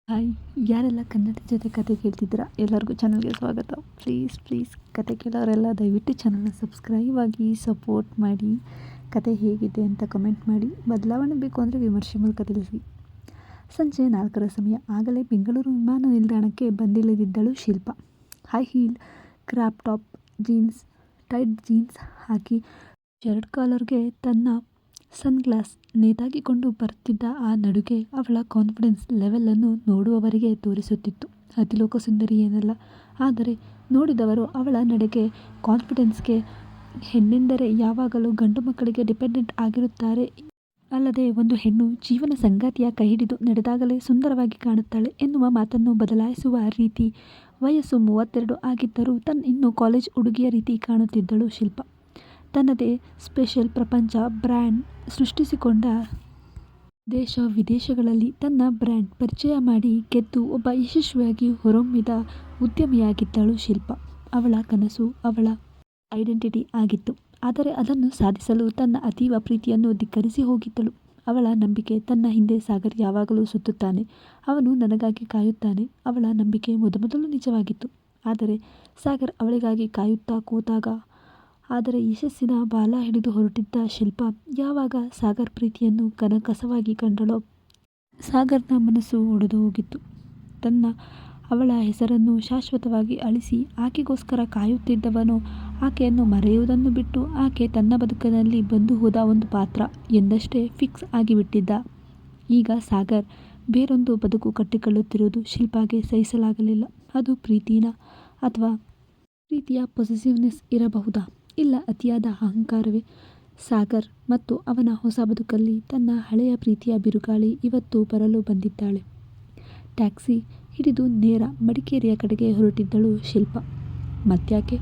Hi, ಯಾರೆಲ್ಲ ಕನ್ನಡ ಜೊತೆ ಕತೆ ಕೇಳ್ತಿದ್ದೀರಾ ಎಲ್ಲರಿಗೂ ಚಾನಲ್ಗೆ ಸ್ವಾಗತ. ಪ್ಲೀಸ್ ಕತೆ ಕೇಳೋರೆಲ್ಲ ದಯವಿಟ್ಟು ಚಾನಲ್ನ ಸಬ್ಸ್ಕ್ರೈಬ್ ಆಗಿ ಸಪೋರ್ಟ್ ಮಾಡಿ. ಕತೆ ಹೇಗಿದೆ ಅಂತ ಕಮೆಂಟ್ ಮಾಡಿ. ಬದಲಾವಣೆ ಬೇಕು ಅಂದರೆ ವಿಮರ್ಶೆ ಮೂಲಕ ತಿಳಿಸಿ. ಸಂಜೆ 4ರ ಸಮಯ. ಆಗಲೇ ಬೆಂಗಳೂರು ವಿಮಾನ ನಿಲ್ದಾಣಕ್ಕೆ ಬಂದಿಳಿದಿದ್ದಳು Shilpa. High heel, crop top, jeans, tight jeans ಹಾಕಿ ಶರ್ಟ್ ಕಾಲರ್ಗೆ ತನ್ನ ಸನ್ಗ್ಲಾಸ್ ನೇತಾಕಿಕೊಂಡು ಬರುತ್ತಿದ್ದ ಆ ನಡುಗೆ ಅವಳ ಕಾನ್ಫಿಡೆನ್ಸ್ ಲೆವೆಲನ್ನು ನೋಡುವವರಿಗೆ ತೋರಿಸುತ್ತಿತ್ತು. ಅತಿಲೋಕ ಸುಂದರಿ ಏನಲ್ಲ, ಆದರೆ ನೋಡಿದವರು ಅವಳ ನಡೆಗೆ, ಕಾನ್ಫಿಡೆನ್ಸ್ಗೆ ಹೆಣ್ಣೆಂದರೆ ಯಾವಾಗಲೂ ಗಂಡು ಮಕ್ಕಳಿಗೆ ಡಿಪೆಂಡೆಂಟ್ ಆಗಿರುತ್ತಾರೆ. ಅಲ್ಲದೆ ಒಂದು ಹೆಣ್ಣು ಜೀವನ ಸಂಗಾತಿಯ ಕೈ ಹಿಡಿದು ನಡೆದಾಗಲೇ ಸುಂದರವಾಗಿ ಕಾಣುತ್ತಾಳೆ ಎನ್ನುವ ಮಾತನ್ನು ಬದಲಾಯಿಸುವ ರೀತಿ. ವಯಸ್ಸು 32 ಆಗಿದ್ದರೂ ಇನ್ನೂ ಕಾಲೇಜ್ ಹುಡುಗಿಯ ರೀತಿ ಕಾಣುತ್ತಿದ್ದಳು ಶಿಲ್ಪ. ತನ್ನದೇ ಸ್ಪೆಷಲ್ ಪ್ರಪಂಚ ಬ್ರ್ಯಾಂಡ್ ಸೃಷ್ಟಿಸಿಕೊಂಡ ದೇಶ ವಿದೇಶಗಳಲ್ಲಿ ತನ್ನ ಬ್ರ್ಯಾಂಡ್ ಪರಿಚಯ ಮಾಡಿ ಗೆದ್ದು ಒಬ್ಬ ಯಶಸ್ವಿಯಾಗಿ ಹೊರಹೊಮ್ಮಿದ ಉದ್ಯಮಿಯಾಗಿದ್ದಳು ಶಿಲ್ಪ. ಅವಳ ಕನಸು ಅವಳ ಐಡೆಂಟಿಟಿ ಆಗಿತ್ತು. ಆದರೆ ಅದನ್ನು ಸಾಧಿಸಲು ತನ್ನ ಅತೀವ ಪ್ರೀತಿಯನ್ನು ಧಿಕ್ಕರಿಸಿ ಹೋಗಿದ್ದಳು. ಅವಳ ನಂಬಿಕೆ, ತನ್ನ ಹಿಂದೆ ಸಾಗರ್ ಯಾವಾಗಲೂ ಸುತ್ತುತ್ತಾನೆ, ಅವನು ನನಗಾಗಿ ಕಾಯುತ್ತಾನೆ. ಅವಳ ನಂಬಿಕೆ ಮೊದಮೊದಲು ನಿಜವಾಗಿತ್ತು. ಆದರೆ ಸಾಗರ್ ಅವಳಿಗಾಗಿ ಕಾಯುತ್ತಾ ಕೂತಾಗ, ಆದರೆ ಯಶಸ್ಸಿನ ಬಾಲ ಹಿಡಿದು ಹೊರಟಿದ್ದ ಶಿಲ್ಪ ಯಾವಾಗ ಸಾಗರ್ ಪ್ರೀತಿಯನ್ನು ಕನಕಸವಾಗಿ ಕಂಡಳೋ, ಸಾಗರ್ನ ಮನಸ್ಸು ಒಡೆದು ಹೋಗಿತ್ತು. ಅವಳ ಹೆಸರನ್ನು ಶಾಶ್ವತವಾಗಿ ಅಳಿಸಿ ಆಕೆಗೋಸ್ಕರ ಕಾಯುತ್ತಿದ್ದವನು ಆಕೆಯನ್ನು ಮರೆಯುವುದನ್ನು ಬಿಟ್ಟು ಆಕೆ ತನ್ನ ಬದುಕಿನಲ್ಲಿ ಬಂದು ಹೋದ ಒಂದು ಪಾತ್ರ ಎಂದಷ್ಟೇ ಫಿಕ್ಸ್ ಆಗಿಬಿಟ್ಟಿದ್ದ. ಈಗ ಸಾಗರ್ ಬೇರೊಂದು ಬದುಕು ಕಟ್ಟಿಕೊಳ್ಳುತ್ತಿರುವುದು ಶಿಲ್ಪಾಗೆ ಸಹಿಸಲಾಗಲಿಲ್ಲ. ಅದು ಪ್ರೀತಿನಾ, ಅಥವಾ ಪ್ರೀತಿಯ ಪೊಸೆಸಿವ್ನೆಸ್ ಇರಬಹುದಾ, ಇಲ್ಲ ಅತಿಯಾದ ಅಹಂಕಾರವೇ? ಸಾಗರ್ ಮತ್ತು ಅವನ ಹೊಸ ಬದುಕಲ್ಲಿ ತನ್ನ ಹಳೆಯ ಪ್ರೀತಿಯ ಬಿರುಗಾಳಿ ಇವತ್ತು ಬರಲು ಬಂದಿದ್ದಾಳೆ. ಟ್ಯಾಕ್ಸಿ ಹಿಡಿದು ನೇರ ಮಡಿಕೇರಿಯ ಕಡೆಗೆ ಹೊರಟಿದ್ದಳು ಶಿಲ್ಪ. ಮತ್ಯಾಕೆ?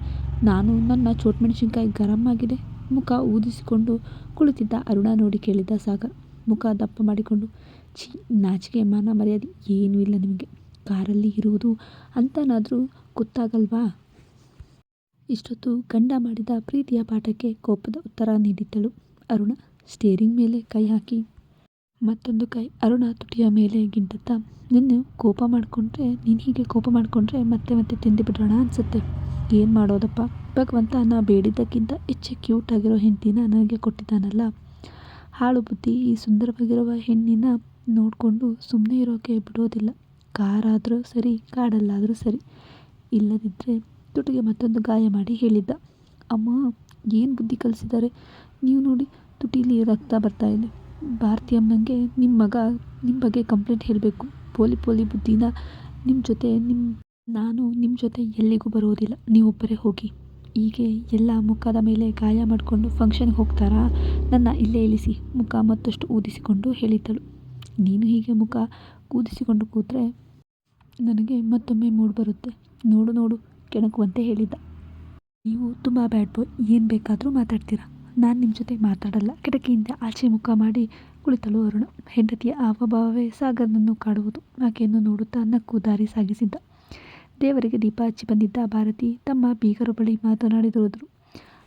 ನನ್ನ ಚೋಟ್ಮೆಣಸಿನ್ಕಾಯಿ ಗರಂ ಆಗಿದೆ. ಮುಖ ಊದಿಸಿಕೊಂಡು ಕುಳಿತಿದ್ದ ಅರುಣ ನೋಡಿ ಕೇಳಿದ ಸಾಗರ್. ಮುಖ ದಪ್ಪ ಮಾಡಿಕೊಂಡು, ಛೀ, ನಾಚಿಕೆ ಮಾನ ಮರ್ಯಾದೆ ಏನೂ ಇಲ್ಲ ನಿಮಗೆ. ಕಾರಲ್ಲಿ ಇರುವುದು ಅಂತನಾದರೂ ಗೊತ್ತಾಗಲ್ವಾ? ಇಷ್ಟೊತ್ತು ಗಂಡ ಮಾಡಿದ ಪ್ರೀತಿಯ ಪಾಠಕ್ಕೆ ಕೋಪದ ಉತ್ತರ ನೀಡಿದ್ದಳು ಅರುಣ. ಸ್ಟೇರಿಂಗ್ ಮೇಲೆ ಕೈ ಹಾಕಿ ಮತ್ತೊಂದು ಕೈ ಅರುಣ ತುಟಿಯ ಮೇಲೆ ಗಿಂಟುತ್ತಾ, ನೀನು ಹೀಗೆ ಕೋಪ ಮಾಡಿಕೊಂಡ್ರೆ ಮತ್ತೆ ಮತ್ತೆ ತಿಂದು ಬಿಡೋಣ ಅನ್ಸುತ್ತೆ. ಏನು ಮಾಡೋದಪ್ಪ, ಭಗವಂತ ನಾ ಬೇಡಿದ್ದಕ್ಕಿಂತ ಹೆಚ್ಚು ಕ್ಯೂಟ್ ಆಗಿರೋ ಹೆಂಡತಿನ ನನಗೆ ಕೊಟ್ಟಿದ್ದಾನಲ್ಲ. ಹಾಳು ಬುದ್ಧಿ ಈ ಸುಂದರವಾಗಿರುವ ಹೆಣ್ಣಿನ ನೋಡಿಕೊಂಡು ಸುಮ್ಮನೆ ಇರೋಕೆ ಬಿಡೋದಿಲ್ಲ. ಕಾರಾದರೂ ಸರಿ, ಕಾಡಲ್ಲಾದರೂ ಸರಿ. ಇಲ್ಲದಿದ್ದರೆ ತುಟಿಗೆ ಮತ್ತೊಂದು ಗಾಯ ಮಾಡಿ ಹೇಳಿದ್ದ, ಅಮ್ಮ ಏನು ಬುದ್ಧಿ ಕಲಿಸಿದ್ದಾರೆ ನೀವು ನೋಡಿ, ತುಟಿಲಿ ರಕ್ತ ಬರ್ತಾ ಇದೆ. ಭಾರತಿ ಅಮ್ಮಂಗೆ ನಿಮ್ಮ ಬಗ್ಗೆ ಕಂಪ್ಲೇಂಟ್ ಹೇಳಬೇಕು. ಪೋಲಿ ಬುದ್ಧಿನ ನಾನು ನಿಮ್ಮ ಜೊತೆ ಎಲ್ಲಿಗೂ ಬರೋದಿಲ್ಲ, ನೀವೊಬ್ಬರೇ ಹೋಗಿ. ಹೀಗೆ ಎಲ್ಲ ಮುಖದ ಮೇಲೆ ಗಾಯ ಮಾಡಿಕೊಂಡು ಫಂಕ್ಷನ್ಗೆ ಹೋಗ್ತಾರಾ? ನನ್ನ ಇಲ್ಲೇ ಇಳಿಸಿ. ಮುಖ ಮತ್ತಷ್ಟು ಊದಿಸಿಕೊಂಡು ಹೇಳಿದ್ದಳು. ನೀನು ಹೀಗೆ ಮುಖ ಊದಿಸಿಕೊಂಡು ಕೂತ್ರೆ ನನಗೆ ಮತ್ತೊಮ್ಮೆ ಮೂಡ್ ಬರುತ್ತೆ. ನೋಡು ಕೆಣಕುವಂತೆ ಹೇಳಿದ್ದ. ನೀವು ತುಂಬ ಬ್ಯಾಡ್ ಬಾಯ್, ಏನು ಬೇಕಾದರೂ ಮಾತಾಡ್ತೀರಾ. ನಾನು ನಿಮ್ಮ ಜೊತೆ ಮಾತಾಡಲ್ಲ. ಕಿಟಕಿಯಿಂದ ಆಚೆ ಮುಖ ಮಾಡಿ ಕುಳಿತಳು ಅರುಣ. ಹೆಂಡತಿಯ ಹಾವಭಾವವೇ ಸಾಗರ್ನನ್ನು ಕಾಡುವುದು. ಆಕೆಯನ್ನು ನೋಡುತ್ತಾ ನಕ್ಕು ದಾರಿ ಸಾಗಿಸಿದ್ದ. ದೇವರಿಗೆ ದೀಪ ಹಚ್ಚಿ ಬಂದಿದ್ದ ಭಾರತಿ ತಮ್ಮ ಬೀಗರ ಬಳಿ ಮಾತನಾಡಿದರು.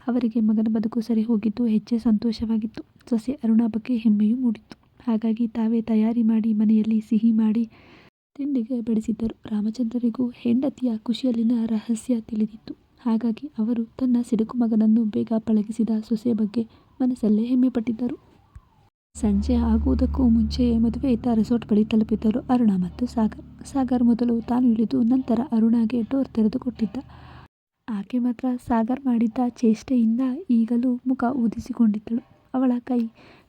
ಅವರಿಗೆ ಮಗನ ಬದುಕು ಸರಿ ಹೋಗಿದ್ದು ಹೆಚ್ಚೇ ಸಂತೋಷವಾಗಿತ್ತು. ಸೊಸೆ ಅರುಣ ಬಗ್ಗೆ ಹೆಮ್ಮೆಯೂ ಮೂಡಿತ್ತು. ಹಾಗಾಗಿ ತಾವೇ ತಯಾರಿ ಮಾಡಿ ಮನೆಯಲ್ಲಿ ಸಿಹಿ ಮಾಡಿ ತಿಂಡಿಗೆ ಬಡಿಸಿದ್ದರು. ರಾಮಚಂದ್ರರಿಗೂ ಹೆಂಡತಿಯ ಖುಷಿಯಲ್ಲಿನ ರಹಸ್ಯ ತಿಳಿದಿತ್ತು. ಹಾಗಾಗಿ ಅವರು ತನ್ನ ಸಿಡುಕು ಮಗನನ್ನು ಬೇಗ ಪಳಗಿಸಿದ ಸೊಸೆಯ ಬಗ್ಗೆ ಮನಸ್ಸಲ್ಲೇ ಹೆಮ್ಮೆಪಟ್ಟಿದ್ದರು. ಸಂಜೆ ಆಗುವುದಕ್ಕೂ ಮುಂಚೆಯೇ ಮದುವೆ ಇದ್ದ ರೆಸಾರ್ಟ್ ಬಳಿ ತಲುಪಿದ್ದರು ಅರುಣ ಮತ್ತು ಸಾಗರ್ ಮೊದಲು ತಾನು ಇಳಿದು ನಂತರ ಅರುಣಾಗೆ ಡೋರ್ ತೆರೆದು ಕೊಟ್ಟಿದ್ದ. ಆಕೆ ಮಾತ್ರ ಸಾಗರ್ ಮಾಡಿದ್ದ ಚೇಷ್ಟೆಯಿಂದ ಈಗಲೂ ಮುಖ ಊದಿಸಿಕೊಂಡಿದ್ದಳು. ಅವಳ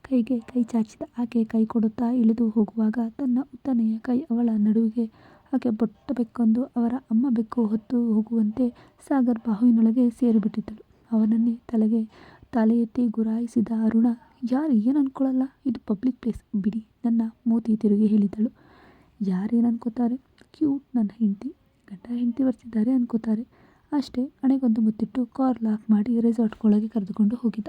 ಕೈಗೆ ಕೈ ಚಾಚಿದ ಆಕೆ ಕೈ ಕೊಡುತ್ತಾ ಇಳಿದು ಹೋಗುವಾಗ ತನ್ನ ಉದ್ದನೆಯ ಕೈ ಅವಳ ನಡುವಿಗೆ ಆಕೆ ಬೊಟ್ಟ ಬೆಕ್ಕೊಂದು ಅವರ ಅಮ್ಮ ಬೆಕ್ಕು ಹೊತ್ತು ಹೋಗುವಂತೆ ಸಾಗರ್ ಬಾಹುವಿನೊಳಗೆ ಸೇರಿಬಿಟ್ಟಿದ್ದಳು. ಅವನನ್ನೇ ತಲೆ ಎತ್ತಿ ಗುರಾಯಿಸಿದ ಅರುಣ, ಯಾರು ಏನು ಅನ್ಕೊಳ್ಳಲ್ಲ, ಇದು ಪಬ್ಲಿಕ್ ಪ್ಲೇಸ್ ಬಿಡಿ, ನನ್ನ ಮೂತಿ ತಿರುಗಿ ಹೇಳಿದಳು. ಯಾರೇನು ಅನ್ಕೋತಾರೆ, ಕ್ಯೂಟ್ ನನ್ನ ಹೆಂಡತಿ, ಗಂಡ ಹೆಂಡತಿ ಬರ್ತಿದ್ದಾರೆ ಅನ್ಕೋತಾರೆ ಅಷ್ಟೇ. ಹಣೆಗೊಂದು ಮುತ್ತಿಟ್ಟು ಕಾರ್ ಲಾಕ್ ಮಾಡಿ ರೆಸಾರ್ಟ್ಗೊಳಗೆ ಕರೆದುಕೊಂಡು ಹೋಗಿದ್ದ.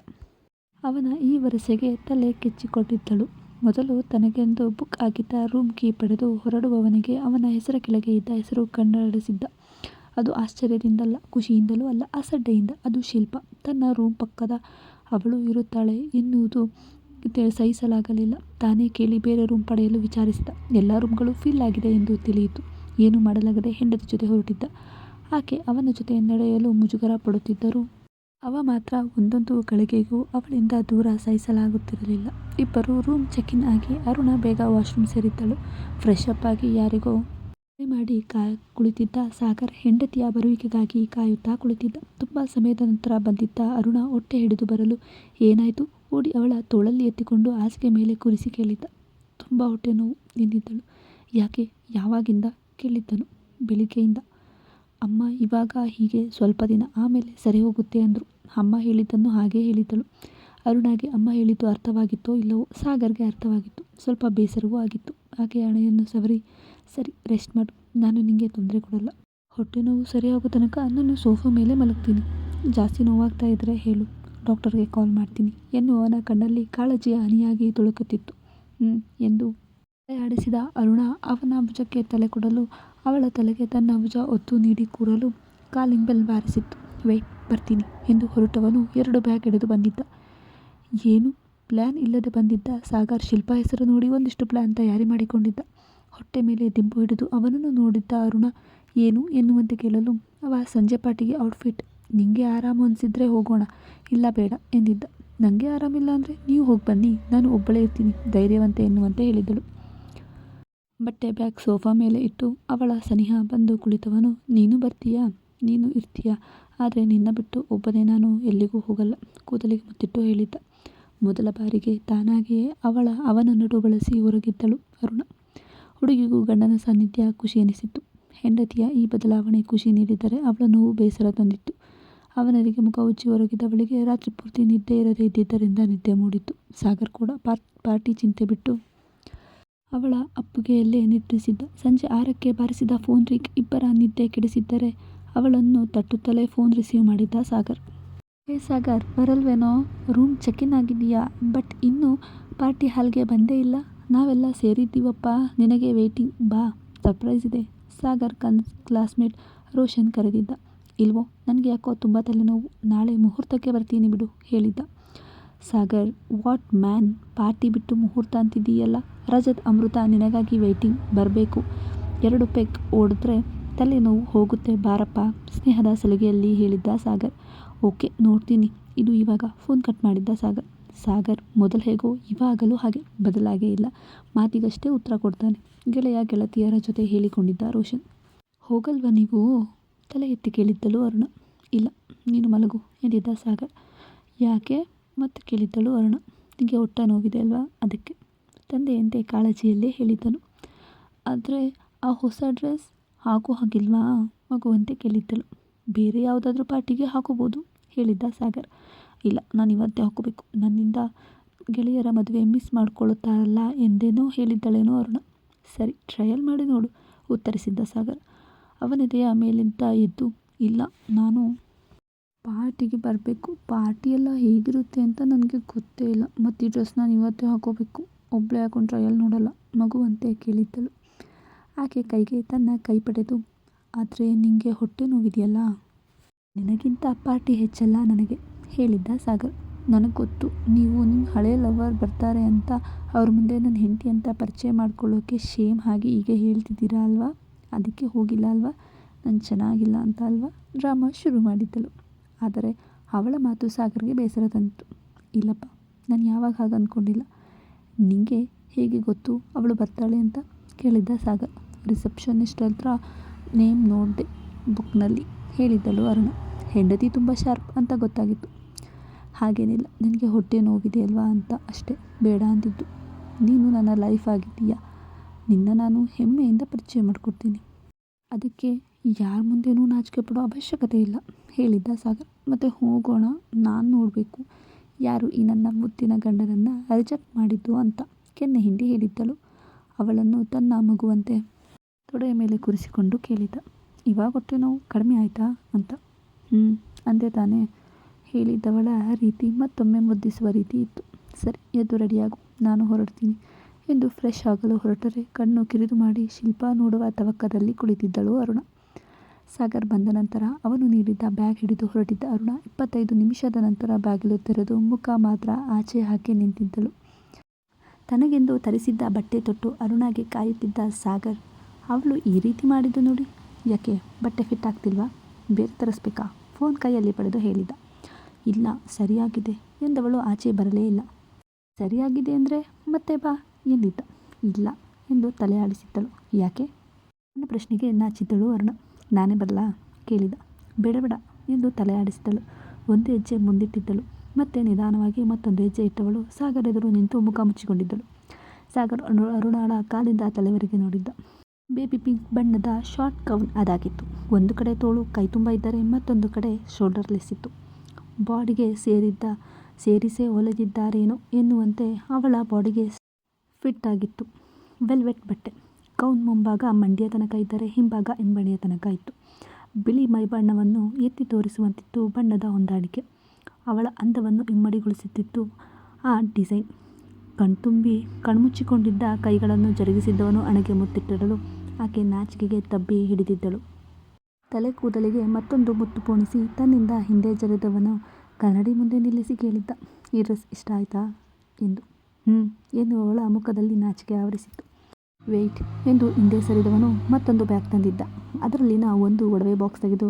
ಅವನ ಈ ವರಸೆಗೆ ತಲೆ ಕೆಚ್ಚಿಕೊಂಡಿದ್ದಳು. ಮೊದಲು ತನಗೆಂದು ಬುಕ್ ಆಗಿದ್ದ ರೂಮ್ ಕೀ ಪಡೆದು ಹೊರಡುವವನಿಗೆ ಅವನ ಹೆಸರ ಕೆಳಗೆ ಇದ್ದ ಹೆಸರು ಕಣ್ಣಾಡಿಸಿದ್ದ. ಅದು ಆಶ್ಚರ್ಯದಿಂದಲ್ಲ, ಖುಷಿಯಿಂದಲೂ ಅಲ್ಲ, ಅಸಡ್ಡೆಯಿಂದ. ಅದು ಶಿಲ್ಪ. ತನ್ನ ರೂಮ್ ಪಕ್ಕದ ಅವಳು ಇರುತ್ತಾಳೆ ಎನ್ನುವುದು ಸಹಿಸಲಾಗಲಿಲ್ಲ. ತಾನೇ ಕೇಳಿ ಬೇರೆ ರೂಮ್ ಪಡೆಯಲು ವಿಚಾರಿಸಿದ. ಎಲ್ಲ ರೂಮ್ಗಳು ಫಿಲ್ ಆಗಿದೆ ಎಂದು ತಿಳಿಯಿತು. ಏನೂ ಮಾಡಲಾಗದೆ ಹೆಂಡತಿ ಜೊತೆ ಹೊರಟಿದ್ದ. ಆಕೆ ಅವನ ಜೊತೆ ನಡೆಯಲು ಮುಜುಗರ ಪಡುತ್ತಿದ್ದರೂ ಅವ ಮಾತ್ರ ಒಂದೊಂದು ಗಳಿಗೆಗೂ ಅವಳಿಂದ ದೂರ ಸಹಿಸಲಾಗುತ್ತಿರಲಿಲ್ಲ. ಇಬ್ಬರು ರೂಮ್ ಚೆಕ್ ಇನ್ ಆಗಿ ಅರುಣ ಬೇಗ ವಾಶ್ರೂಮ್ ಸೇರಿದ್ದಳು. ಫ್ರೆಶ್ ಅಪ್ ಆಗಿ ಯಾರಿಗೋ ಕರೆ ಮಾಡಿ ಕುಳಿತಿದ್ದ ಸಾಗರ್ ಹೆಂಡತಿಯ ಬರುವಿಕೆಗಾಗಿ ಕಾಯುತ್ತಾ ಕುಳಿತಿದ್ದ. ತುಂಬ ಸಮಯದ ನಂತರ ಬಂದಿದ್ದ ಅರುಣ ಹೊಟ್ಟೆ ಹಿಡಿದು ಬರಲು ಏನಾಯಿತು ಓಡಿ ಅವಳ ತೋಳಲ್ಲಿ ಎತ್ತಿಕೊಂಡು ಹಾಸಿಗೆ ಮೇಲೆ ಕೂರಿಸಿ ಕೇಳಿದ್ದ. ತುಂಬ ಹೊಟ್ಟೆ ನೋವು ಎಂದಿದ್ದಳು. ಯಾಕೆ, ಯಾವಾಗಿಂದ ಕೇಳಿದ್ದನು. ಬೆಳಿಗ್ಗೆಯಿಂದ. ಅಮ್ಮ ಇವಾಗ ಹೀಗೆ ಸ್ವಲ್ಪ ದಿನ, ಆಮೇಲೆ ಸರಿ ಹೋಗುತ್ತೆ ಅಂದರು. ಅಮ್ಮ ಹೇಳಿದ್ದನ್ನು ಹಾಗೇ ಹೇಳಿದ್ದಳು. ಅರುಣಾಗೆ ಅಮ್ಮ ಹೇಳಿದ್ದು ಅರ್ಥವಾಗಿತ್ತೋ ಇಲ್ಲವೋ, ಸಾಗರ್ಗೆ ಅರ್ಥವಾಗಿತ್ತು. ಸ್ವಲ್ಪ ಬೇಸರವೂ ಆಗಿತ್ತು. ಆಕೆ ಹಣೆಯನ್ನು ಸವರಿ, ಸರಿ ರೆಸ್ಟ್ ಮಾಡು, ನಾನು ನಿಂಗೆ ತೊಂದರೆ ಕೊಡಲ್ಲ. ಹೊಟ್ಟೆ ನೋವು ಸರಿಯಾಗೋ ತನಕ ನಾನು ಸೋಫಾ ಮೇಲೆ ಮಲಗ್ತೀನಿ. ಜಾಸ್ತಿ ನೋವಾಗ್ತಾ ಇದ್ದರೆ ಹೇಳು, ಡಾಕ್ಟರ್ಗೆ ಕಾಲ್ ಮಾಡ್ತೀನಿ ಎನ್ನುವನ ಕಣ್ಣಲ್ಲಿ ಕಾಳಜಿಯ ಹನಿಯಾಗಿ ತುಳುಕುತ್ತಿತ್ತು. ಎಂದು ತಲೆ ಆಡಿಸಿದ ಅರುಣ ಅವನ ಭುಜಕ್ಕೆ ತಲೆ ಕೊಡಲು ಅವಳ ತಲೆಗೆ ತನ್ನ ಭುಜ ಒತ್ತು ನೀಡಿ ಕೂರಲು ಕಾಲಿಂಗ್ ಬೆಲ್ ಬಾರಿಸಿತ್ತು. ವೇಟ್, ಬರ್ತೀನಿ ಎಂದು ಹೊರಟವನು 2 ಬ್ಯಾಗ್ ಹಿಡಿದು ಬಂದಿದ್ದ. ಏನು ಪ್ಲ್ಯಾನ್ ಇಲ್ಲದೆ ಬಂದಿದ್ದ ಸಾಗರ್ ಶಿಲ್ಪಾ ಹೆಸರು ನೋಡಿ ಒಂದಿಷ್ಟು ಪ್ಲ್ಯಾನ್ ತಯಾರಿ ಮಾಡಿಕೊಂಡಿದ್ದ. ಹೊಟ್ಟೆ ಮೇಲೆ ದಿಂಬು ಹಿಡಿದು ಅವನನ್ನು ನೋಡಿದ್ದ ಅರುಣ ಏನು ಎನ್ನುವಂತೆ ಕೇಳಲು ಅವ ಸಂಜೆ ಪಾರ್ಟಿಗೆ ಔಟ್ಫಿಟ್, ನಿಂಗೆ ಆರಾಮು ಅನಿಸಿದ್ರೆ ಹೋಗೋಣ, ಇಲ್ಲ ಬೇಡ ಎಂದಿದ್ದ. ನನಗೆ ಆರಾಮಿಲ್ಲ ಅಂದರೆ ನೀವು ಹೋಗಿ ಬನ್ನಿ, ನಾನು ಒಬ್ಬಳೇ ಇರ್ತೀನಿ, ಧೈರ್ಯವಂತೆ ಎನ್ನುವಂತೆ ಹೇಳಿದಳು. ಬಟ್ಟೆ ಬ್ಯಾಗ್ ಸೋಫಾ ಮೇಲೆ ಇಟ್ಟು ಅವಳ ಸನಿಹ ಬಂದು ಕುಳಿತವನು ನೀನು ಬರ್ತೀಯಾ, ನೀನು ಇರ್ತೀಯಾ, ಆದರೆ ನಿನ್ನ ಬಿಟ್ಟು ಒಬ್ಬನೇ ನಾನು ಎಲ್ಲಿಗೂ ಹೋಗಲ್ಲ, ಕೂದಲಿಗೆ ಮುತ್ತಿಟ್ಟು ಹೇಳಿದ್ದ. ಮೊದಲ ಬಾರಿಗೆ ತಾನಾಗಿಯೇ ಅವನ ನಡು ಬಳಸಿ ಹೊರಗಿದ್ದಳು ಅರುಣ. ಹುಡುಗಿಗೂ ಗಂಡನ ಸಾನ್ನಿಧ್ಯ ಖುಷಿ ಎನಿಸಿತ್ತು. ಹೆಂಡತಿಯ ಈ ಬದಲಾವಣೆ ಖುಷಿ ನೀಡಿದರೆ ಅವಳ ನೋವು ಬೇಸರ ತಂದಿತ್ತು. ಅವನೆಡೆಗೆ ಮುಖ ಉಜ್ಜಿ ಹೊರಗಿದ್ದವಳಿಗೆ ರಾತ್ರಿ ಪೂರ್ತಿ ನಿದ್ದೆ ಇರದೇ ಇದ್ದಿದ್ದರಿಂದ ನಿದ್ದೆ ಮೂಡಿತ್ತು. ಸಾಗರ್ ಕೂಡ ಪಾರ್ಟಿ ಚಿಂತೆ ಬಿಟ್ಟು ಅವಳ ಅಪ್ಪುಗೆಯಲ್ಲೇ ನಿದ್ರಿಸಿದ್ದ. ಸಂಜೆ 6ಕ್ಕೆ ಬಾರಿಸಿದ ಫೋನ್ ರಿಂಗ್ ಇಬ್ಬರ ನಿದ್ದೆ ಕೆಡಿಸಿದ್ದರೆ ಅವಳನ್ನು ತಟ್ಟುತ್ತಲೇ ಫೋನ್ ರಿಸೀವ್ ಮಾಡಿದ್ದ ಸಾಗರ್. ಹೇ ಸಾಗರ್, ಬರಲ್ವೇನೋ, ರೂಮ್ ಚೆಕ್ ಇನ್ ಆಗಿದೆಯಾ, ಬಟ್ ಇನ್ನೂ ಪಾರ್ಟಿ ಹಾಲ್ಗೆ ಬಂದೇ ಇಲ್ಲ, ನಾವೆಲ್ಲ ಸೇರಿದ್ದೀವಪ್ಪ, ನಿನಗೆ ವೇಟಿಂಗ್, ಬಾ, ಸರ್ಪ್ರೈಸ್ ಇದೆ. ಸಾಗರ್ ಕ್ಲಾಸ್ಮೇಟ್ ರೋಷನ್ ಕರೆದಿದ್ದ. ಇಲ್ವೋ, ನನಗೆ ಯಾಕೋ ತುಂಬ ತಲೆನೋವು, ನಾಳೆ ಮುಹೂರ್ತಕ್ಕೆ ಬರ್ತೀನಿ ಬಿಡು ಹೇಳಿದ್ದ. ಸಾಗರ್, ವಾಟ್ ಮ್ಯಾನ್, ಪಾರ್ಟಿ ಬಿಟ್ಟು ಮುಹೂರ್ತ ಅಂತಿದ್ದೀಯಲ್ಲ, ರಜತ್ ಅಮೃತ ನಿನಗಾಗಿ ವೇಟಿಂಗ್, ಬರಬೇಕು, 2 ಪೆಗ್ ಓಡಿದ್ರೆ ತಲೆನೋವು ಹೋಗುತ್ತೆ, ಬಾರಪ್ಪ ಸ್ನೇಹದ ಸಲಿಗೆಯಲ್ಲಿ ಹೇಳಿದ್ದ ಸಾಗರ್. ಓಕೆ ನೋಡ್ತೀನಿ, ಇದು ಇವಾಗ ಫೋನ್ ಕಟ್ ಮಾಡಿದ್ದ ಸಾಗರ್. ಸಾಗರ್ ಮೊದಲು ಹೇಗೋ ಇವಾಗಲೂ ಹಾಗೆ, ಬದಲಾಗೇ ಇಲ್ಲ, ಮಾತಿಗಷ್ಟೇ ಉತ್ತರ ಕೊಡ್ತಾನೆ. ಗೆಳತಿಯರ ಜೊತೆ ಹೇಳಿಕೊಂಡಿದ್ದ ರೋಷನ್. ಹೋಗಲ್ವಾ ನೀವು, ತಲೆ ಎತ್ತಿ ಕೇಳಿದ್ದಳು ಅರುಣ. ಇಲ್ಲ, ನೀನು ಮಲಗು ಎಂದಿದ್ದ ಸಾಗರ್. ಯಾಕೆ ಮತ್ತೆ ಕೇಳಿದ್ದಳು ಅರುಣ. ನಿಮಗೆ ಹೊಟ್ಟೆ ನೋವಿದೆ ಅಲ್ವಾ, ಅದಕ್ಕೆ, ತಂದೆಯಂತೆ ಕಾಳಜಿಯಲ್ಲೇ ಹೇಳಿದ್ದನು. ಆದರೆ ಆ ಹೊಸ ಡ್ರೆಸ್ ಹಾಕೋ ಹಾಗಿಲ್ವಾ, ಮಗುವಂತೆ ಕೇಳಿದ್ದಳು. ಬೇರೆ ಯಾವುದಾದ್ರೂ ಪಾರ್ಟಿಗೆ ಹಾಕೋಬೋದು ಹೇಳಿದ್ದ ಸಾಗರ್. ಇಲ್ಲ, ನಾನು ಇವತ್ತೇ ಹಾಕೋಬೇಕು, ನನ್ನಿಂದ ಗೆಳೆಯರ ಮದುವೆ ಮಿಸ್ ಮಾಡ್ಕೊಳ್ಳುತ್ತಾರಲ್ಲ ಎಂದೇನೋ ಹೇಳಿದ್ದಳೇನೋ ಅರುಣ. ಸರಿ, ಟ್ರಯಲ್ ಮಾಡಿ ನೋಡು ಉತ್ತರಿಸಿದ್ದ ಸಾಗರ್. ಅವನದೆಯ ಮೇಲಿಂದ ಎದ್ದು, ಇಲ್ಲ, ನಾನು ಪಾರ್ಟಿಗೆ ಬರಬೇಕು, ಪಾರ್ಟಿಯೆಲ್ಲ ಹೇಗಿರುತ್ತೆ ಅಂತ ನನಗೆ ಗೊತ್ತೇ ಇಲ್ಲ, ಮತ್ತು ಈ ಡ್ರೆಸ್ ನಾನು ಇವತ್ತೇ ಹಾಕೋಬೇಕು, ಒಬ್ಬಳೇ ಹಾಕೊಂಡು ಟ್ರಯಲ್ ನೋಡಲ್ಲ, ಮಗುವಂತೆ ಕೇಳಿದ್ದಳು. ಆಕೆ ಕೈಗೆ ತನ್ನ ಕೈ ಪಡೆದು, ಆದರೆ ನಿಂಗೆ ಹೊಟ್ಟೆ ನೋವಿದೆಯಲ್ಲ, ನಿನಗಿಂತ ಪಾರ್ಟಿ ಹೆಚ್ಚಲ್ಲ ನನಗೆ ಹೇಳಿದ್ದ ಸಾಗರ್. ನನಗೆ ಗೊತ್ತು, ನೀವು ನಿಮ್ಮ ಹಳೆಯ ಲವರ್ ಬರ್ತಾರೆ ಅಂತ ಅವ್ರ ಮುಂದೆ ನನ್ನ ಹೆಂಡತಿ ಅಂತ ಪರಿಚಯ ಮಾಡ್ಕೊಳ್ಳೋಕೆ ಶೇಮ್ ಆಗಿ ಹೀಗೆ ಹೇಳ್ತಿದ್ದೀರಾ ಅಲ್ವಾ, ಅದಕ್ಕೆ ಹೋಗಿಲ್ಲ ಅಲ್ವಾ, ನಾನು ಚೆನ್ನಾಗಿಲ್ಲ ಅಂತ ಅಲ್ವಾ ಡ್ರಾಮಾ ಶುರು ಮಾಡಿದ್ದಳು. ಆದರೆ ಅವಳ ಮಾತು ಸಾಗರ್ಗೆ ಬೇಸರ ತಂದಿತು. ಇಲ್ಲಪ್ಪ, ನಾನು ಯಾವಾಗ ಹಾಗೆ ಅಂದ್ಕೊಂಡಿಲ್ಲ, ನಿಂಗೆ ಹೇಗೆ ಗೊತ್ತು ಅವಳು ಬರ್ತಾಳೆ ಅಂತ ಕೇಳಿದ್ದ ಸಾಗರ್. ರಿಸೆಪ್ಷನಿಸ್ಟ್ ಹತ್ರ ನೇಮ್ ನೋಡಿದೆ ಬುಕ್ನಲ್ಲಿ ಹೇಳಿದ್ದಳು ಅರುಣ. ಹೆಂಡತಿ ತುಂಬ ಶಾರ್ಪ್ ಅಂತ ಗೊತ್ತಾಗಿತ್ತು. ಹಾಗೇನಿಲ್ಲ, ನನಗೆ ಹೊಟ್ಟೆ ನೋವಿದೆ ಅಲ್ವಾ ಅಂತ ಅಷ್ಟೇ, ಬೇಡ ಅಂತಿದ್ದು. ನೀನು ನನ್ನ ಲೈಫ್ ಆಗಿದ್ದೀಯಾ, ನಿನ್ನ ನಾನು ಹೆಮ್ಮೆಯಿಂದ ಪರಿಚಯ ಮಾಡಿಕೊಡ್ತೀನಿ, ಅದಕ್ಕೆ ಯಾರ ಮುಂದೆನೂ ನಾಚಿಕೆ ಪಡೋ ಅವಶ್ಯಕತೆ ಇಲ್ಲ ಹೇಳಿದ್ದ ಸಾಗರ್. ಮತ್ತು ಹೋಗೋಣ, ನಾನು ನೋಡಬೇಕು ಯಾರು ಈ ನನ್ನ ಮುದ್ದಿನ ಗಂಡನನ್ನು ರಿಜೆಕ್ಟ್ ಮಾಡಿದ್ದು ಅಂತ ಕೆನ್ನೆ ಹಿಂಡಿ ಹೇಳಿದ್ದಳು. ಅವಳನ್ನು ತನ್ನ ಮಗುವಂತೆ ತೊಡೆಯ ಮೇಲೆ ಕೂರಿಸಿಕೊಂಡು ಕೇಳಿದ್ದ. ಇವಾಗ ಹೊಟ್ಟೆ ನೋವು ಕಡಿಮೆ ಆಯಿತಾ ಅಂತ. ಅಂದೆ ತಾನೇ ಹೇಳಿದ್ದವಳ ರೀತಿ ಮತ್ತೊಮ್ಮೆ ಮುದ್ದಿಸುವ ರೀತಿ ಇತ್ತು. ಸರಿ, ಎದ್ದು ರೆಡಿಯಾಗು, ನಾನು ಹೊರಡ್ತೀನಿ ಎಂದು ಫ್ರೆಶ್ ಆಗಲು ಹೊರಟರೆ ಕಣ್ಣು ಕಿರಿದು ಮಾಡಿ ಶಿಲ್ಪಾ ನೋಡುವ ತವಕದಲ್ಲಿ ಕುಳಿತಿದ್ದಳು ಅರುಣ. ಸಾಗರ್ ಬಂದ ನಂತರ ಅವನು ನೀಡಿದ್ದ ಬ್ಯಾಗ್ ಹಿಡಿದು ಹೊರಟಿದ್ದ ಅರುಣ 25 ನಿಮಿಷದ ನಂತರ ಬಾಗಿಲು ತೆರೆದು ಮುಖ ಮಾತ್ರ ಆಚೆ ಹಾಕಿ ನಿಂತಿದ್ದಳು. ತನಗೆಂದು ತರಿಸಿದ್ದ ಬಟ್ಟೆ ತೊಟ್ಟು ಅರುಣಾಗೆ ಕಾಯುತ್ತಿದ್ದ ಸಾಗರ್ ಅವಳು ಈ ರೀತಿ ಮಾಡಿದ್ದು ನೋಡಿ. ಯಾಕೆ ಬಟ್ಟೆ ಫಿಟ್ ಆಗ್ತಿಲ್ವಾ, ಬೇರೆ ತರಿಸ್ಬೇಕಾ? ಫೋನ್ ಕೈಯಲ್ಲಿ ಪಡೆದು ಹೇಳಿದ. ಇಲ್ಲ, ಸರಿಯಾಗಿದೆ ಎಂದವಳು ಆಚೆ ಬರಲೇ ಇಲ್ಲ. ಸರಿಯಾಗಿದೆ ಅಂದರೆ ಮತ್ತೆ ಬಾ ಎಂದಿದ್ದ. ಇಲ್ಲ ಎಂದು ತಲೆ ಆಡಿಸಿದ್ದಳು. ಯಾಕೆ? ನನ್ನ ಪ್ರಶ್ನೆಗೆ ನಾಚಿದ್ದಳು ಅರುಣ. ನಾನೇ ಬರಲಾ ಕೇಳಿದ. ಬೇಡ ಬೇಡ ಎಂದು ತಲೆ ಆಡಿಸಿದಳು. ಒಂದು ಹೆಜ್ಜೆ ಮುಂದಿಟ್ಟಿದ್ದಳು. ಮತ್ತೆ ನಿಧಾನವಾಗಿ ಮತ್ತೊಂದು ಹೆಜ್ಜೆ ಇಟ್ಟವಳು ಸಾಗರ್ ಎದುರು ನಿಂತು ಮುಖ ಮುಚ್ಚಿಕೊಂಡಿದ್ದಳು. ಸಾಗರ್ ಅರುಣಾಳ ಕಾಲಿಂದ ತಲೆವರೆಗೆ ನೋಡಿದ್ದ. ಬೇಬಿ ಪಿಂಕ್ ಬಣ್ಣದ ಶಾರ್ಟ್ ಗೌನ್ ಅದಾಗಿತ್ತು. ಒಂದು ಕಡೆ ತೋಳು ಕೈ ತುಂಬ ಇದ್ದರೆ ಮತ್ತೊಂದು ಕಡೆ ಶೋಲ್ಡರ್ಲೆಸ್ ಇತ್ತು. ಬಾಡಿಗೆ ಸೇರಿಸೇ ಹೊಲಿದಿದ್ದಾರೇನೋ ಎನ್ನುವಂತೆ ಅವಳ ಬಾಡಿಗೆ ಫಿಟ್ ಆಗಿತ್ತು. ವೆಲ್ವೆಟ್ ಬಟ್ಟೆ. ಗೌನ್ ಮುಂಭಾಗ ಮಂಡಿಯ ತನಕ ಇದ್ದರೆ ಹಿಂಭಾಗ ಎಂಬಣಿಯ ತನಕ ಇತ್ತು. ಬಿಳಿ ಮೈಬಣ್ಣವನ್ನು ಎತ್ತಿ ತೋರಿಸುವಂತಿತ್ತು ಬಣ್ಣದ ಹೊಂದಾಣಿಕೆ. ಅವಳ ಅಂದವನ್ನು ಇಮ್ಮಡಿಗೊಳಿಸುತ್ತಿತ್ತು ಆ ಡಿಸೈನ್. ಕಣ್ತುಂಬಿ ಕಣ್ಮುಚ್ಚಿಕೊಂಡಿದ್ದ ಕೈಗಳನ್ನು ಜರುಗಿಸಿದ್ದವನು ಹಣೆಗೆ ಮುತ್ತಿಟ್ಟಿರಲು ಆಕೆ ನಾಚಿಕೆಗೆ ತಬ್ಬಿ ಹಿಡಿದಿದ್ದಳು. ತಲೆ ಕೂದಲಿಗೆ ಮತ್ತೊಂದು ಮುತ್ತು ಪೋಣಿಸಿ ತನ್ನಿಂದ ಹಿಂದೆ ಜರಿದವನು ಕನ್ನಡಿ ಮುಂದೆ ನಿಲ್ಲಿಸಿ ಕೇಳಿದ್ದ, ಈ ಡ್ರೆಸ್ ಇಷ್ಟ ಆಯ್ತಾ ಎಂದು. ಎನ್ನುವವಳ ಮುಖದಲ್ಲಿ ನಾಚಿಕೆ ಆವರಿಸಿತ್ತು. ವೆಯ್ಟ್ ಎಂದು ಹಿಂದೆ ಸರಿದವನು ಮತ್ತೊಂದು ಬ್ಯಾಗ್ ತಂದಿದ್ದ. ಅದರಲ್ಲಿನ ಒಂದು ಒಡವೆ ಬಾಕ್ಸ್ ತೆಗೆದು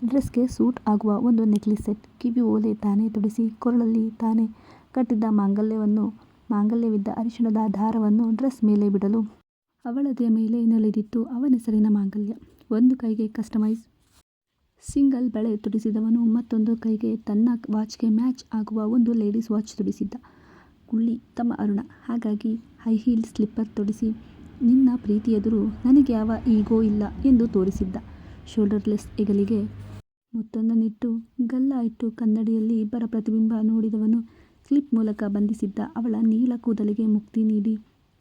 ಡ್ರೆಸ್ಗೆ ಸೂಟ್ ಆಗುವ ಒಂದು ನೆಕ್ಲೆಸ್ ಸೆಟ್, ಕಿವಿ ಓಲೆ ತಾನೇ ತೊಡಿಸಿ ಕೊರಳಲ್ಲಿ ತಾನೇ ಕಟ್ಟಿದ್ದ ಮಾಂಗಲ್ಯವಿದ್ದ ಅರಿಶಿಣದ ದಾರವನ್ನು ಡ್ರೆಸ್ ಮೇಲೆ ಬಿಡಲು ಅವಳದೇ ಮೇಲೆ ನೆಲೆದಿತ್ತು ಅವನೆಸರಿನ ಮಾಂಗಲ್ಯ. ಒಂದು ಕೈಗೆ ಕಸ್ಟಮೈಸ್ ಸಿಂಗಲ್ ಬಳೆ ತೊಡಿಸಿದವನು ಮತ್ತೊಂದು ಕೈಗೆ ತನ್ನ ವಾಚ್ಗೆ ಮ್ಯಾಚ್ ಆಗುವ ಒಂದು ಲೇಡೀಸ್ ವಾಚ್ ತೊಡಿಸಿದ್ದ. ಕುಳ್ಳಿ ತಮ್ಮ ಅರುಣ, ಹಾಗಾಗಿ ಹೈ ಹೀಲ್ ಸ್ಲಿಪ್ಪರ್ ತೊಡಿಸಿ ನಿನ್ನ ಪ್ರೀತಿ ಎದುರು ನನಗೆ ಯಾವ ಈಗೋ ಇಲ್ಲ ಎಂದು ತೋರಿಸಿದ್ದ. ಶೋಲ್ಡರ್ಲೆಸ್ ಹೆಗಲಿಗೆ ಮುತ್ತೊಂದನ್ನಿಟ್ಟು ಗಲ್ಲ ಇಟ್ಟು ಕನ್ನಡಿಯಲ್ಲಿ ಇಬ್ಬರ ಪ್ರತಿಬಿಂಬ ನೋಡಿದವನು ಕ್ಲಿಪ್ ಮೂಲಕ ಬಂಧಿಸಿದ್ದ ಅವಳ ನೀಲ ಕೂದಲಿಗೆ ಮುಕ್ತಿ ನೀಡಿ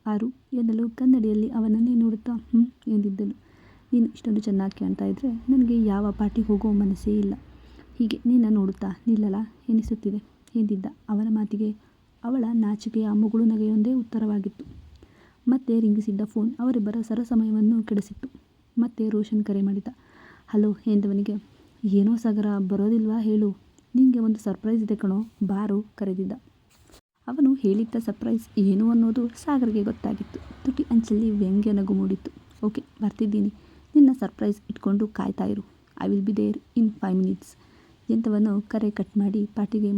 ಆರು ಎನ್ನಲು ಕನ್ನಡಿಯಲ್ಲಿ ಅವನನ್ನೇ ನೋಡುತ್ತಾ ಎಂದಿದ್ದಳು. ನೀನು ಇಷ್ಟೊಂದು ಚೆನ್ನಾಗಿ ಕಾಣ್ತಾ ಇದ್ರೆ ನನಗೆ ಯಾವ ಪಾರ್ಟಿಗೆ ಹೋಗೋ ಮನಸ್ಸೇ ಇಲ್ಲ. ಹೀಗೆ ನಿನ್ನ ನೋಡುತ್ತಾ ನಿಲ್ಲಲ್ಲ ಎನಿಸುತ್ತಿದೆ ಎಂದಿದ್ದ. ಅವನ ಮಾತಿಗೆ ಅವಳ ನಾಚಿಕೆಯ ಮುಗುಳು ನಗೆಯೊಂದೇ ಉತ್ತರವಾಗಿತ್ತು. ಮತ್ತೆ ರಿಂಗಿಸಿದ್ದ ಫೋನ್ ಅವರಿಬ್ಬರ ಸರಸಮಯವನ್ನು ಕೆಡಿಸಿತ್ತು. ಮತ್ತೆ ರೋಷನ್ ಕರೆ ಮಾಡಿದ. ಹಲೋ ಎಂದವನಿಗೆ, ಏನೋ ಸಾಗರ ಬರೋದಿಲ್ವಾ ಹೇಳು, ನಿಂಗೆ ಒಂದು ಸರ್ಪ್ರೈಸ್ ಇದೆ ಕಣೋ, ಬಾರು ಕರೆದಿದ್ದ. ಅವನು ಹೇಳಿದ್ದ ಸರ್ಪ್ರೈಸ್ ಏನು ಅನ್ನೋದು ಸಾಗರ್ಗೆ ಗೊತ್ತಾಗಿತ್ತು. ತುಟಿ ಅಂಚಲ್ಲಿ ವ್ಯಂಗ್ಯ ನಗು ಮೂಡಿತ್ತು. ಓಕೆ, ಬರ್ತಿದ್ದೀನಿ, ನಿನ್ನ ಸರ್ಪ್ರೈಸ್ ಇಟ್ಕೊಂಡು ಕಾಯ್ತಾ ಇರು, I will be there in 5 minutes ಎಂತವನು ಕರೆ ಕಟ್ ಮಾಡಿ ಪಾಟಿಗೆ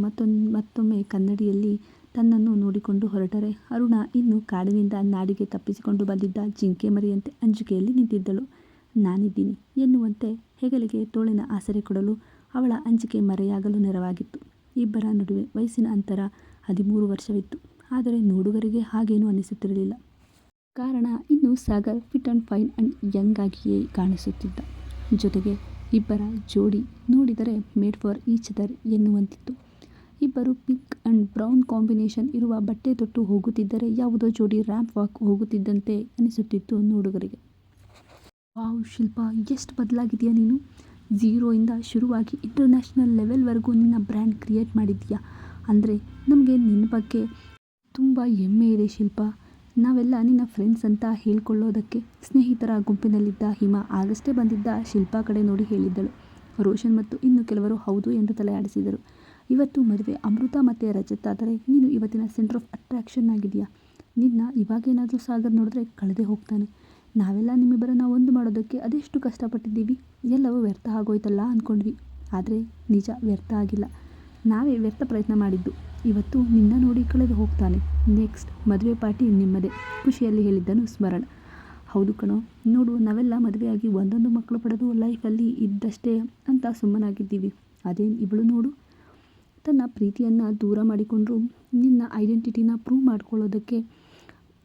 ಮತ್ತೊಮ್ಮೆ ಕನ್ನಡಿಯಲ್ಲಿ ತನ್ನನ್ನು ನೋಡಿಕೊಂಡು ಹೊರಟರೆ ಅರುಣ ಇನ್ನು ಕಾಡಿನಿಂದ ನಾಡಿಗೆ ತಪ್ಪಿಸಿಕೊಂಡು ಬಂದಿದ್ದ ಜಿಂಕೆ ಮರಿಯಂತೆ ಅಂಜಿಕೆಯಲ್ಲಿ ನಿಂತಿದ್ದಳು. ನಾನಿದ್ದೀನಿ ಎನ್ನುವಂತೆ ಹೆಗಲಿಗೆ ತೋಳಿನ ಆಸರೆ ಕೊಡಲು ಅವಳ ಅಂಜಿಕೆ ಮರೆಯಾಗಲು ನೆರವಾಗಿತ್ತು. ಇಬ್ಬರ ನಡುವೆ ವಯಸ್ಸಿನ ಅಂತರ 13 ವರ್ಷವಿತ್ತು. ಆದರೆ ನೋಡುಗರಿಗೆ ಹಾಗೇನೂ ಅನಿಸುತ್ತಿರಲಿಲ್ಲ. ಕಾರಣ ಇನ್ನು Sagar fit and fine and Young ಆಗಿಯೇ ಕಾಣಿಸುತ್ತಿದ್ದ. ಜೊತೆಗೆ ಇಬ್ಬರ ಜೋಡಿ ನೋಡಿದರೆ ಮೇಡ್ ಫಾರ್ ಈಚ್ ಅದರ್ ಎನ್ನುವಂತಿತ್ತು. ಇಬ್ಬರು ಪಿಂಕ್ ಆ್ಯಂಡ್ ಬ್ರೌನ್ ಕಾಂಬಿನೇಷನ್ ಇರುವ ಬಟ್ಟೆ ತೊಟ್ಟು ಹೋಗುತ್ತಿದ್ದರೆ ಯಾವುದೋ ಜೋಡಿ ರ್ಯಾಂಪ್ ವಾಕ್ ಹೋಗುತ್ತಿದ್ದಂತೆ ಅನಿಸುತ್ತಿತ್ತು ನೋಡುಗರಿಗೆ. ವಾವ್ ಶಿಲ್ಪ, ಎಷ್ಟು ಬದಲಾಗಿದೆಯಾ ನೀನು. 0ಇಂದ ಶುರುವಾಗಿ ಇಂಟರ್ನ್ಯಾಷನಲ್ ಲೆವೆಲ್ವರೆಗೂ ನಿನ್ನ ಬ್ರ್ಯಾಂಡ್ ಕ್ರಿಯೇಟ್ ಮಾಡಿದ್ದೀಯಾ ಅಂದರೆ ನಮಗೆ ನಿನ್ನ ಬಗ್ಗೆ ತುಂಬ ಹೆಮ್ಮೆ ಇದೆ ಶಿಲ್ಪ. ನಾವೆಲ್ಲ ನಿನ್ನ ಫ್ರೆಂಡ್ಸ್ ಅಂತ ಹೇಳ್ಕೊಳ್ಳೋದಕ್ಕೆ. ಸ್ನೇಹಿತರ ಗುಂಪಿನಲ್ಲಿದ್ದ ಹಿಮ ಆಗಷ್ಟೇ ಬಂದಿದ್ದ ಶಿಲ್ಪಾ ಕಡೆ ನೋಡಿ ಹೇಳಿದ್ದಳು. ರೋಷನ್ ಮತ್ತು ಇನ್ನು ಕೆಲವರು ಹೌದು ಎಂದು ತಲೆ ಆಡಿಸಿದರು. ಇವತ್ತು ಮದುವೆ ಅಮೃತ ಮತ್ತು ರಜತ್ ಆದರೆ ನೀನು ಇವತ್ತಿನ ಸೆಂಟರ್ ಆಫ್ ಅಟ್ರಾಕ್ಷನ್ ಆಗಿದೆಯಾ. ನಿನ್ನ ಇವಾಗೇನಾದರೂ ಸಾಗರ್ ನೋಡಿದ್ರೆ ಕಳೆದೇ ಹೋಗ್ತಾನೆ. ನಾವೆಲ್ಲ ನಿಮ್ಮಿಬ್ಬರನ್ನ ಒಂದು ಮಾಡೋದಕ್ಕೆ ಅದೆಷ್ಟು ಕಷ್ಟಪಟ್ಟಿದ್ದೀವಿ, ಎಲ್ಲವೂ ವ್ಯರ್ಥ ಆಗೋಯ್ತಲ್ಲ ಅಂದ್ಕೊಂಡ್ವಿ. ಆದರೆ ನಿಜ ವ್ಯರ್ಥ ಆಗಿಲ್ಲ, ನಾವೇ ವ್ಯರ್ಥ ಪ್ರಯತ್ನ ಮಾಡಿದ್ದು. ಇವತ್ತು ನಿನ್ನ ನೋಡಿ ಕಳೆದು ಹೋಗ್ತಾನೆ. ನೆಕ್ಸ್ಟ್ ಮದುವೆ ಪಾರ್ಟಿ ನಿಮ್ಮದೇ, ಖುಷಿಯಲ್ಲಿ ಹೇಳಿದ್ದನು ಸ್ಮರಣ. ಹೌದು ಕಣೋ, ನೋಡು ನಾವೆಲ್ಲ ಮದುವೆಯಾಗಿ ಒಂದೊಂದು ಮಕ್ಕಳು ಪಡೆದು ಲೈಫಲ್ಲಿ ಇದ್ದಷ್ಟೇ ಅಂತ ಸುಮ್ಮನಾಗಿದ್ದೀವಿ. ಅದೇನು ಇವಳು ನೋಡು, ತನ್ನ ಪ್ರೀತಿಯನ್ನು ದೂರ ಮಾಡಿಕೊಂಡ್ರು ನಿನ್ನ ಐಡೆಂಟಿಟಿನ ಪ್ರೂವ್ ಮಾಡ್ಕೊಳ್ಳೋದಕ್ಕೆ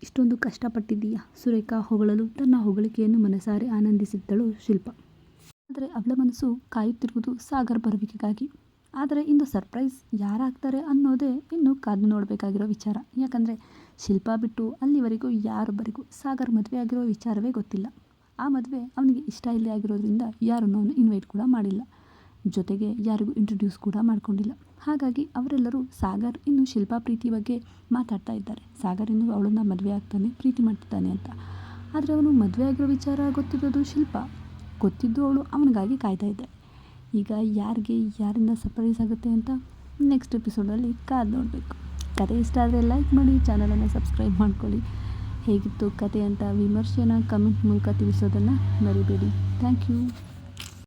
ಇಷ್ಟೊಂದು ಕಷ್ಟಪಟ್ಟಿದ್ದೀಯಾ. ಸುರೇಖಾ ಹೊಗಳಲು ತನ್ನ ಹೊಗಳಿಕೆಯನ್ನು ಮನಸಾರೆ ಆನಂದಿಸಿದ್ದಳು ಶಿಲ್ಪ. ಆದರೆ ಅವಳ ಮನಸ್ಸು ಕಾಯುತ್ತಿರುವುದು ಸಾಗರ್ ಬರುವಿಕೆಗಾಗಿ. ಆದರೆ ಇಂದು ಸರ್ಪ್ರೈಸ್ ಯಾರಾಗ್ತಾರೆ ಅನ್ನೋದೇ ಇನ್ನೂ ಕಾದು ನೋಡಬೇಕಾಗಿರೋ ವಿಚಾರ. ಯಾಕಂದರೆ ಶಿಲ್ಪಾ ಬಿಟ್ಟು ಅಲ್ಲಿವರೆಗೂ ಯಾರೊಬ್ಬರಿಗೂ ಸಾಗರ್ ಮದುವೆ ಆಗಿರೋ ವಿಚಾರವೇ ಗೊತ್ತಿಲ್ಲ. ಆ ಮದುವೆ ಅವನಿಗೆ ಇಷ್ಟ ಇಲ್ಲೇ ಆಗಿರೋದ್ರಿಂದ ಯಾರನ್ನೂ ಅವನು ಇನ್ವೈಟ್ ಕೂಡ ಮಾಡಿಲ್ಲ. ಜೊತೆಗೆ ಯಾರಿಗೂ ಇಂಟ್ರೊಡ್ಯೂಸ್ ಕೂಡ ಮಾಡಿಕೊಂಡಿಲ್ಲ. ಹಾಗಾಗಿ ಅವರೆಲ್ಲರೂ ಸಾಗರ್ ಇನ್ನು ಶಿಲ್ಪಾ ಪ್ರೀತಿ ಬಗ್ಗೆ ಮಾತಾಡ್ತಾ ಇದ್ದಾರೆ. ಸಾಗರ್ ಇನ್ನು ಅವಳನ್ನು ಮದುವೆ ಆಗ್ತಾನೆ, ಪ್ರೀತಿ ಮಾಡ್ತಿದ್ದಾನೆ ಅಂತ. ಆದರೆ ಅವನು ಮದುವೆ ಆಗಿರೋ ವಿಚಾರ ಗೊತ್ತಿರೋದು ಶಿಲ್ಪಾ, ಗೊತ್ತಿದ್ದು ಅವಳು ಅವನಿಗಾಗಿ ಕಾಯ್ತಾ ಇದ್ದಾಳೆ. ಈಗ ಯಾರಿಗೆ ಯಾರಿಂದ ಸರ್ಪ್ರೈಸ್ ಆಗುತ್ತೆ ಅಂತ ನೆಕ್ಸ್ಟ್ ಎಪಿಸೋಡಲ್ಲಿ ಕಾದು ನೋಡಬೇಕು. ಕತೆ ಇಷ್ಟ ಆದರೆ ಲೈಕ್ ಮಾಡಿ, ಚಾನಲನ್ನು ಸಬ್ಸ್ಕ್ರೈಬ್ ಮಾಡ್ಕೊಳ್ಳಿ. ಹೇಗಿತ್ತು ಕತೆ ಅಂತ ವಿಮರ್ಶೆನ ಕಮೆಂಟ್ ಮೂಲಕ ತಿಳಿಸೋದನ್ನು ಮರಿಬೇಡಿ. Thank you.